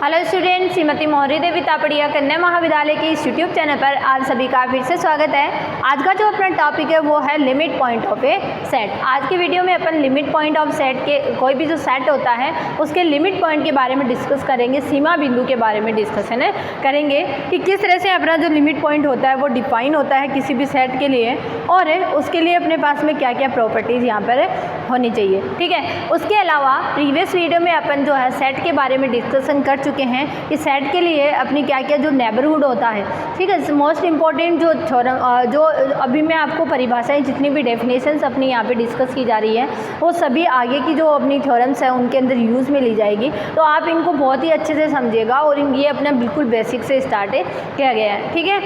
Hello student, Shrimati Maurya देवी तापड़िया कन्या महाविद्यालय के इस यूट्यूब चैनल पर आप सभी का फिर से स्वागत है। आज का जो अपना टॉपिक है वो है limit point of A set. आज की वीडियो में अपन लिमिट पॉइंट ऑफ सेट के कोई भी जो सेट होता है उसके लिमिट पॉइंट के बारे में डिस्कस करेंगे, सीमा बिंदु के बारे में डिस्कशन करेंगे कि किस तरह से अपना जो लिमिट पॉइंट होता है वो डिफाइन होता है किसी भी सेट के लिए, और उसके लिए अपने पास में क्या क्या प्रॉपर्टीज़ यहाँ पर होनी चाहिए। ठीक है, उसके अलावा प्रीवियस वीडियो में अपन जो है सेट के बारे में डिस्कशन कर चुके हैं कि सेट के लिए अपनी क्या क्या जो नेबरहुड होता है। ठीक है, मोस्ट इम्पॉर्टेंट जो थ्योरम जो अभी मैं आपको परिभाषाएं जितनी भी डेफिनेशंस अपनी यहाँ पे डिस्कस की जा रही है वो सभी आगे की जो अपनी थ्योरम्स है उनके अंदर यूज़ में ली जाएगी, तो आप इनको बहुत ही अच्छे से समझिएगा। और ये अपना बिल्कुल बेसिक से स्टार्ट किया गया है। ठीक है,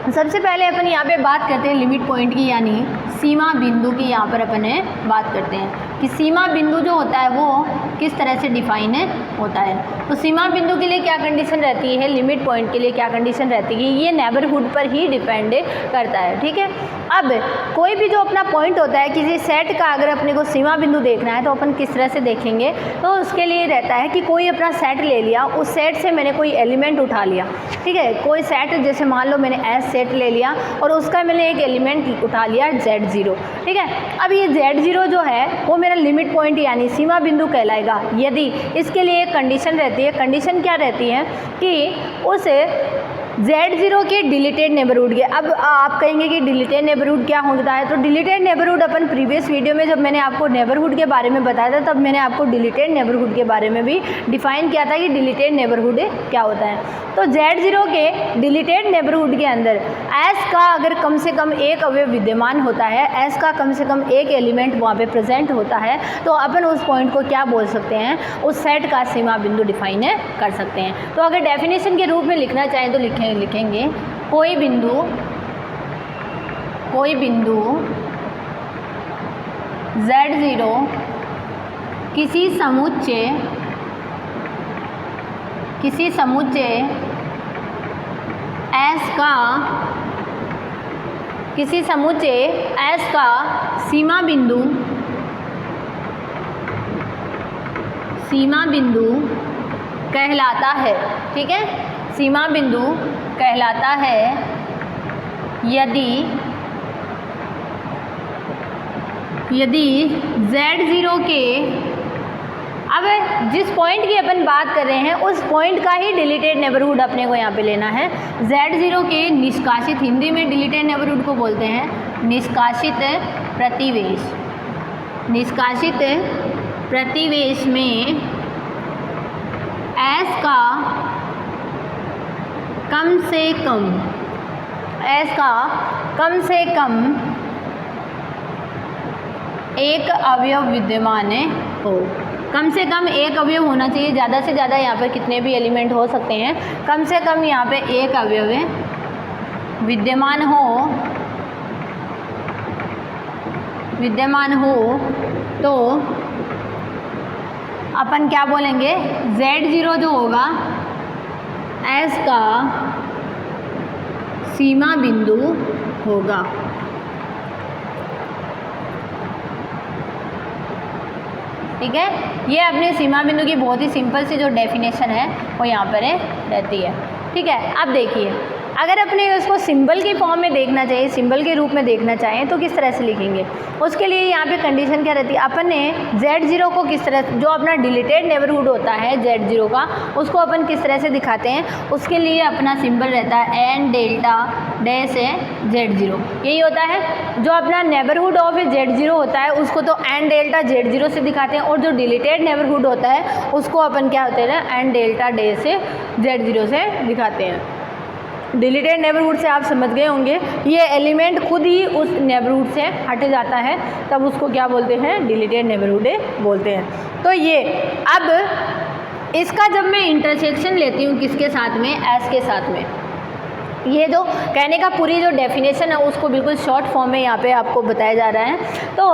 सबसे पहले अपन यहाँ पे बात करते हैं लिमिट पॉइंट की, यानी सीमा बिंदु की। यहाँ पर अपन बात करते हैं कि सीमा बिंदु जो होता है वो किस तरह से डिफाइन होता है। तो सीमा बिंदु के लिए क्या कंडीशन रहती है, लिमिट पॉइंट के लिए क्या कंडीशन रहती है, ये नेबरहुड पर ही डिपेंड करता है। ठीक है, अब कोई भी जो अपना पॉइंट होता है किसी सेट का, अगर अपने को सीमा बिंदु देखना है तो अपन किस तरह से देखेंगे, तो उसके लिए रहता है कि कोई अपना सेट ले लिया, उस सेट से मैंने कोई एलिमेंट उठा लिया। ठीक है, कोई सेट जैसे मान लो मैंने एस सेट ले लिया और उसका मैंने एक एलिमेंट उठा लिया Z0। ठीक है, अब ये Z0 जो है वो मेरा लिमिट पॉइंट यानी सीमा बिंदु कहलाएगा यदि इसके लिए एक कंडीशन रहती है। कंडीशन क्या रहती है कि उस Z0 के डिलीटेड नेबरहुड के, अब आप कहेंगे कि डिलीटेड नेबरहुड क्या होता है, तो डिलीटेड नेबरहुड अपन प्रीवियस वीडियो में जब मैंने आपको नेबरहुड के बारे में बताया था तब मैंने आपको डिलीटेड नेबरहुड के बारे में भी डिफाइन किया था कि डिलीटेड नेबरहुड क्या होता है। तो Z0 के डिलीटेड नेबरहुड के अंदर S का अगर कम से कम एक अवयव विद्यमान होता है, S का कम से कम एक एलिमेंट वहाँ पे प्रेजेंट होता है, तो अपन उस पॉइंट को क्या बोल सकते हैं, उस सेट का सीमा बिंदु डिफाइन कर सकते हैं। तो अगर डेफिनेशन के रूप में लिखना चाहें तो लिखेंगे कोई बिंदु Z0 किसी समुच्चय S का सीमा बिंदु कहलाता है। ठीक है, सीमा बिंदु कहलाता है यदि Z0 के, अब जिस पॉइंट की अपन बात कर रहे हैं उस पॉइंट का ही डिलीटेड नेबरहुड अपने को यहाँ पे लेना है। Z0 के निष्कासित, हिंदी में डिलीटेड नेबरहुड को बोलते हैं निष्कासित प्रतिवेश में S का कम से कम एक अवयव विद्यमान हो। कम से कम एक अवयव होना चाहिए, ज़्यादा से ज़्यादा यहाँ पर कितने भी एलिमेंट हो सकते हैं, कम से कम यहाँ पे एक अवयव विद्यमान हो तो अपन क्या बोलेंगे, Z0 जो होगा S का सीमा बिंदु होगा। ठीक है, ये अपने सीमा बिंदु की बहुत ही सिंपल सी जो डेफिनेशन है वो यहाँ पर रहती है। ठीक है, अब देखिए अगर अपने उसको सिंबल की फॉर्म में देखना चाहिए, सिंबल के रूप में देखना चाहें तो किस तरह से लिखेंगे, उसके लिए यहाँ पे कंडीशन क्या रहती है, अपन ने Z0 को किस तरह, जो अपना डिलीटेड नेबरहुड होता है Z0 का, उसको अपन किस तरह से दिखाते हैं, उसके लिए अपना सिंबल रहता है N डेल्टा डैश Z0। यही होता है जो अपना नेबरहुड ऑफ Z0 होता है उसको तो N डेल्टा Z0 से दिखाते हैं, और जो डिलीटेड नेबरहुड होता है उसको अपन क्या होते हैं N डेल्टा डैश Z0 से दिखाते हैं। डिलीटेड नेबरहुड से आप समझ गए होंगे, ये एलिमेंट खुद ही उस नेबरहुड से हट जाता है तब उसको क्या बोलते हैं, डिलीटेड नेबरहुड बोलते हैं। तो ये अब इसका जब मैं इंटरसेक्शन लेती हूँ किसके साथ में, S के साथ में, ये जो कहने का पूरी जो डेफिनेशन है उसको बिल्कुल शॉर्ट फॉर्म में यहाँ पे आपको बताया जा रहा है। तो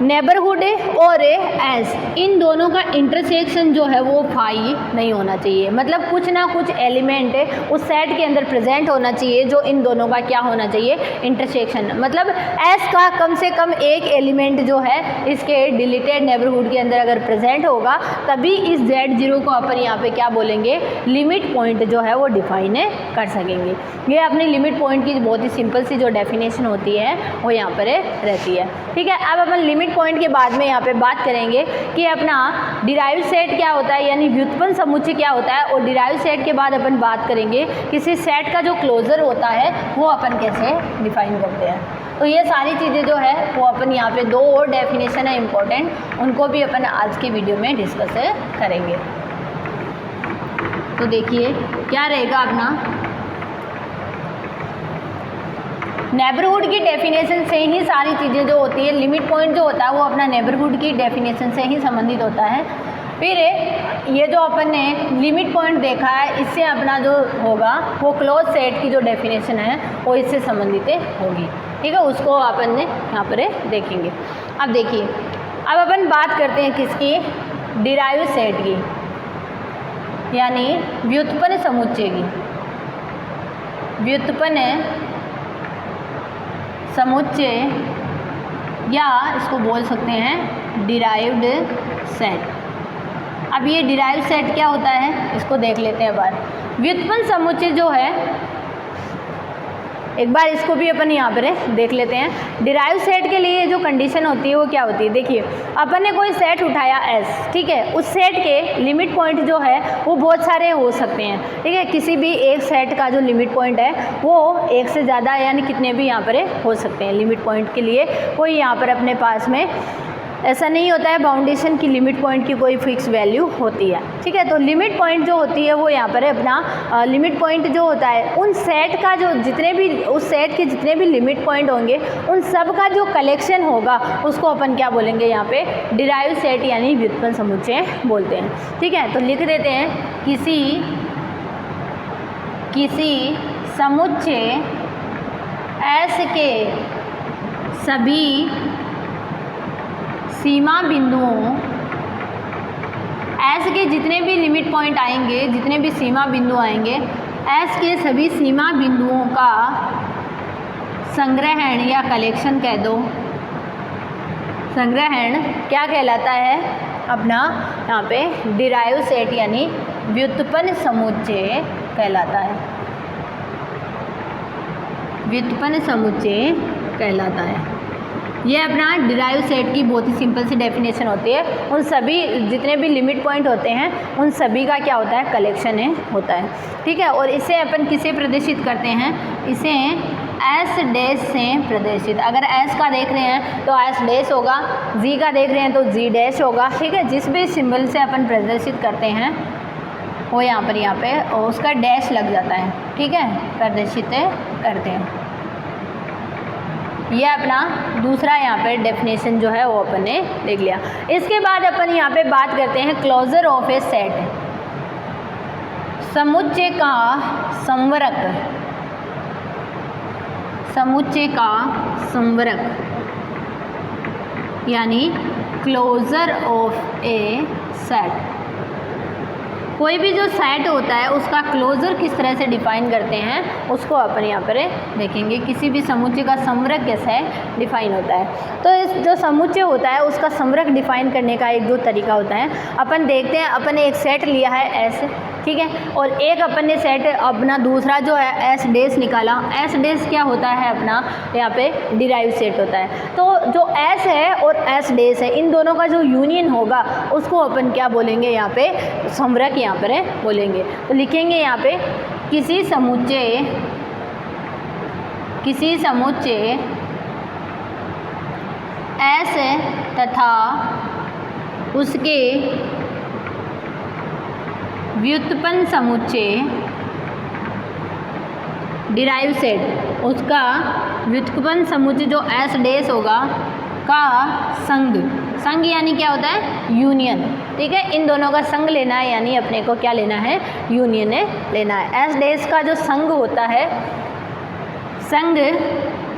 नेबरहुड और एस, इन दोनों का इंटरसेक्शन जो है वो फाई नहीं होना चाहिए, मतलब कुछ ना कुछ एलिमेंट उस सेट के अंदर प्रेजेंट होना चाहिए जो इन दोनों का क्या होना चाहिए, इंटरसेक्शन। मतलब एस का कम से कम एक एलिमेंट जो है इसके डिलीटेड नेबरहुड के अंदर अगर प्रेजेंट होगा तभी इस Z0 को अपन यहाँ पे क्या बोलेंगे, लिमिट पॉइंट जो है वो डिफाइन कर सकेंगे। ये अपनी लिमिट पॉइंट की बहुत ही सिंपल सी जो डेफिनेशन होती है वो यहाँ पर रहती है। ठीक है, अब अपन लिमिट पॉइंट के बाद में यहाँ पे बात करेंगे कि अपना डिराइव सेट क्या होता है, यानी व्युत्पन्न समुच्चय क्या होता है, और डिराइव सेट के बाद अपन बात करेंगे किसी सेट का जो क्लोजर होता है वो अपन कैसे डिफाइन करते हैं। तो ये सारी चीज़ें जो है वो अपन यहाँ पे 2 और डेफिनेशन है इम्पोर्टेंट, उनको भी अपन आज की वीडियो में डिस्कस करेंगे। तो देखिए क्या रहेगा अपना, नेबरहुड की डेफिनेशन से ही सारी चीज़ें जो होती है, लिमिट पॉइंट जो होता है वो अपना नेबरहुड की डेफिनेशन से ही संबंधित होता है। फिर ये जो अपन ने लिमिट पॉइंट देखा है इससे अपना जो होगा वो क्लोज सेट की जो डेफिनेशन है वो इससे संबंधित होगी। ठीक है, उसको अपन ने यहाँ पर देखेंगे। अब देखिए, अब अपन बात करते हैं किसकी, डिराइव सेट की, यानी व्युत्पन्न समुच्चय की। व्युत्पन्न समुच्चय या इसको बोल सकते हैं डिराइव्ड सेट। अब ये डिराइव्ड सेट क्या होता है इसको देख लेते हैं बार। व्युत्पन्न समुच्चय जो है, एक बार इसको भी अपन यहाँ पर देख लेते हैं। डिराइव सेट के लिए जो कंडीशन होती है वो क्या होती है, देखिए अपन ने कोई सेट उठाया एस, ठीक है, उस सेट के लिमिट पॉइंट जो है वो बहुत सारे हो सकते हैं। ठीक है, किसी भी एक सेट का जो लिमिट पॉइंट है वो एक से ज़्यादा यानी कितने भी यहाँ पर हो सकते हैं लिमिट पॉइंट के लिए। कोई यहाँ पर अपने पास में ऐसा नहीं होता है बाउंडेशन की लिमिट पॉइंट की कोई फिक्स वैल्यू होती है। ठीक है, तो लिमिट पॉइंट जो होती है वो यहाँ पर अपना लिमिट पॉइंट जो होता है उन सेट का जो जितने भी उस सेट के जितने भी लिमिट पॉइंट होंगे उन सब का जो कलेक्शन होगा उसको अपन क्या बोलेंगे यहाँ पे, डिराइव सेट यानी व्युत्पन्न समुच्चय बोलते हैं। ठीक है, तो लिख देते हैं किसी समुच्चय एस के सभी सीमा बिंदुओं, एस के जितने भी लिमिट पॉइंट आएंगे, जितने भी सीमा बिंदु आएंगे, एस के सभी सीमा बिंदुओं का संग्रहण या कलेक्शन कह दो। संग्रहण क्या कहलाता है अपना यहाँ पे, डिराइव सेट यानी व्युत्पन्न समुच्चय कहलाता है। व्युत्पन्न समुच्चय कहलाता है। ये अपना डिराइव सेट की बहुत ही सिंपल सी डेफिनेशन होती है। उन सभी जितने भी लिमिट पॉइंट होते हैं उन सभी का क्या होता है, कलेक्शन होता है। ठीक है, और इसे अपन किसे प्रदर्शित करते हैं, इसे एस डैश से प्रदर्शित। अगर एस का देख रहे हैं तो एस डैश होगा, जी का देख रहे हैं तो जी डैश होगा। ठीक है, जिस भी सिंबल से अपन प्रदर्शित करते हैं वो यहाँ पे और उसका डैश लग जाता है। ठीक है, प्रदर्शित करते हैं। यह अपना दूसरा यहाँ पे डेफिनेशन जो है वो अपन ने देख लिया। इसके बाद अपन यहाँ पे बात करते हैं क्लोजर ऑफ ए सेट, समुच्चय का संवरक। समुच्चय का संवरक यानी क्लोजर ऑफ ए सेट। कोई भी जो सेट होता है उसका क्लोजर किस तरह से डिफाइन करते हैं उसको अपन यहाँ पर देखेंगे। किसी भी समुच्चय का संवरक कैसे डिफाइन होता है, तो इस जो समुच्चय होता है उसका संवरक डिफाइन करने का एक जो तरीका होता है, अपन देखते हैं। अपन ने एक सेट लिया है एस, ठीक है, और एक अपन ने सेट अपना दूसरा जो है एस डैश निकाला। एस डैश क्या होता है अपना यहाँ पे डिराइव सेट होता है। तो जो एस है और एस डैश है इन दोनों का जो यूनियन होगा उसको अपन क्या बोलेंगे यहाँ पे, संवरक यहाँ पर बोलेंगे। तो लिखेंगे यहाँ पे किसी समुच्चय एस तथा उसके व्युत्पन्न समुच्चय डिराइव सेट, उसका व्युत्पन्न समुच्चय जो एस डैश होगा का संग, संग यानी क्या होता है, यूनियन, ठीक है। इन दोनों का संग लेना है यानी अपने को क्या लेना है, यूनियन लेना है। एस डैश का जो संग होता है, संग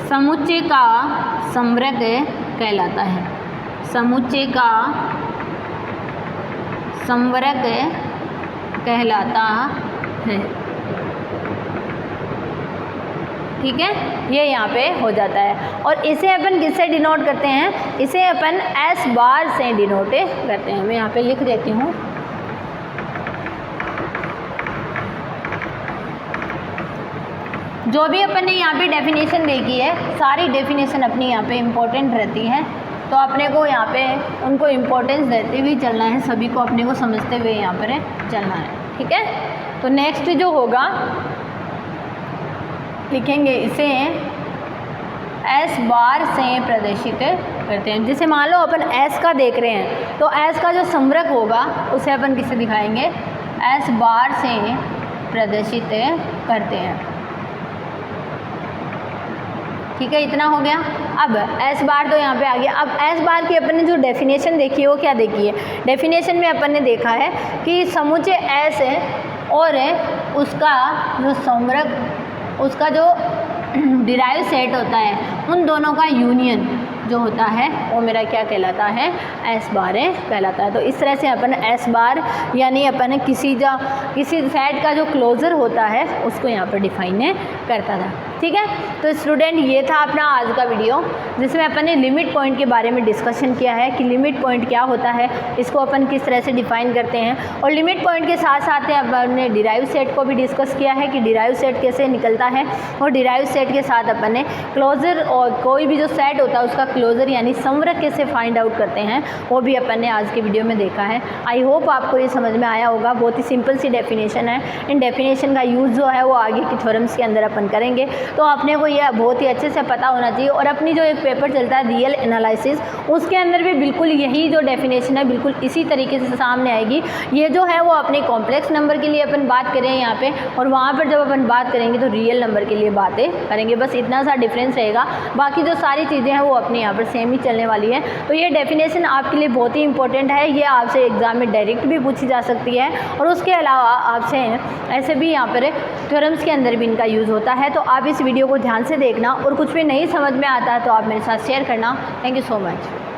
समुच्चय का समवर्ग कहलाता है, समुच्चय का समवर्ग कहलाता है, ठीक है। ये यहाँ पे हो जाता है और इसे अपन किससे डिनोट करते हैं, इसे अपन एस बार से डिनोट करते हैं। मैं यहाँ पे लिख देती हूँ, जो भी अपन ने यहाँ पे डेफिनेशन देखी है, सारी डेफिनेशन अपनी यहाँ पे इम्पोर्टेंट रहती है, तो अपने को यहाँ पे उनको इम्पोर्टेंस देते हुए चलना है, सभी को अपने को समझते हुए यहाँ पर चलना है, ठीक है। तो नेक्स्ट जो होगा लिखेंगे इसे एस बार से प्रदर्शित करते हैं। जैसे मान लो अपन एस का देख रहे हैं, तो एस का जो समवर्ग होगा उसे अपन किससे दिखाएंगे, एस बार से प्रदर्शित करते हैं, ठीक है। इतना हो गया। अब एस बार तो यहाँ पे आ गया। अब एस बार की अपन ने जो डेफिनेशन देखी है वो क्या देखी है, डेफिनेशन में अपन ने देखा है कि समुच्चय एस है और उसका जो समवर्ग, उसका जो डिराइव सेट होता है, उन दोनों का यूनियन जो होता है वो मेरा क्या कहलाता है, एस बार कहलाता है। तो इस तरह से अपन एस बार यानी अपन किसी सेट का जो क्लोजर होता है उसको यहाँ पर डिफाइन करता था, ठीक है। तो स्टूडेंट ये था अपना आज का वीडियो, जिसमें अपन ने लिमिट पॉइंट के बारे में डिस्कशन किया है कि लिमिट पॉइंट क्या होता है, इसको अपन किस तरह से डिफाइन करते हैं, और लिमिट पॉइंट के साथ साथ अपन ने डिराइव सेट को भी डिस्कस किया है कि डिराइव सेट कैसे निकलता है, और डिराइव सेट के साथ अपन ने क्लोजर और कोई भी जो सेट होता है उसका क्लोजर यानी समवर्ग कैसे फाइंड आउट करते हैं वो भी अपन ने आज के वीडियो में देखा है। आई होप आपको ये समझ में आया होगा। बहुत ही सिंपल सी डेफिनेशन है, इन डेफिनेशन का यूज़ जो है वो आगे की थ्योरम्स के अंदर अपन करेंगे, तो अपने को यह बहुत ही अच्छे से पता होना चाहिए। और अपनी जो एक पेपर चलता है रियल एनालिसिस, उसके अंदर भी बिल्कुल यही जो डेफिनेशन है बिल्कुल इसी तरीके से सामने आएगी। ये जो है वो अपने कॉम्प्लेक्स नंबर के लिए अपन बात करें यहाँ पे, और वहाँ पर जब अपन बात करेंगे तो रियल नंबर के लिए बातें करेंगे, बस इतना सा डिफरेंस रहेगा। बाकी जो सारी चीज़ें हैं वो अपने यहाँ पर सेम ही चलने वाली है। तो ये डेफिनेशन आपके लिए बहुत ही इंपॉर्टेंट है, ये आपसे एग्जाम में डायरेक्ट भी पूछी जा सकती है, और उसके अलावा आपसे ऐसे भी यहाँ पर थ्योरम्स के अंदर भी इनका यूज़ होता है। तो आप इस वीडियो को ध्यान से देखना, और कुछ भी नहीं समझ में आता है तो आप मेरे साथ शेयर करना। Thank you so much.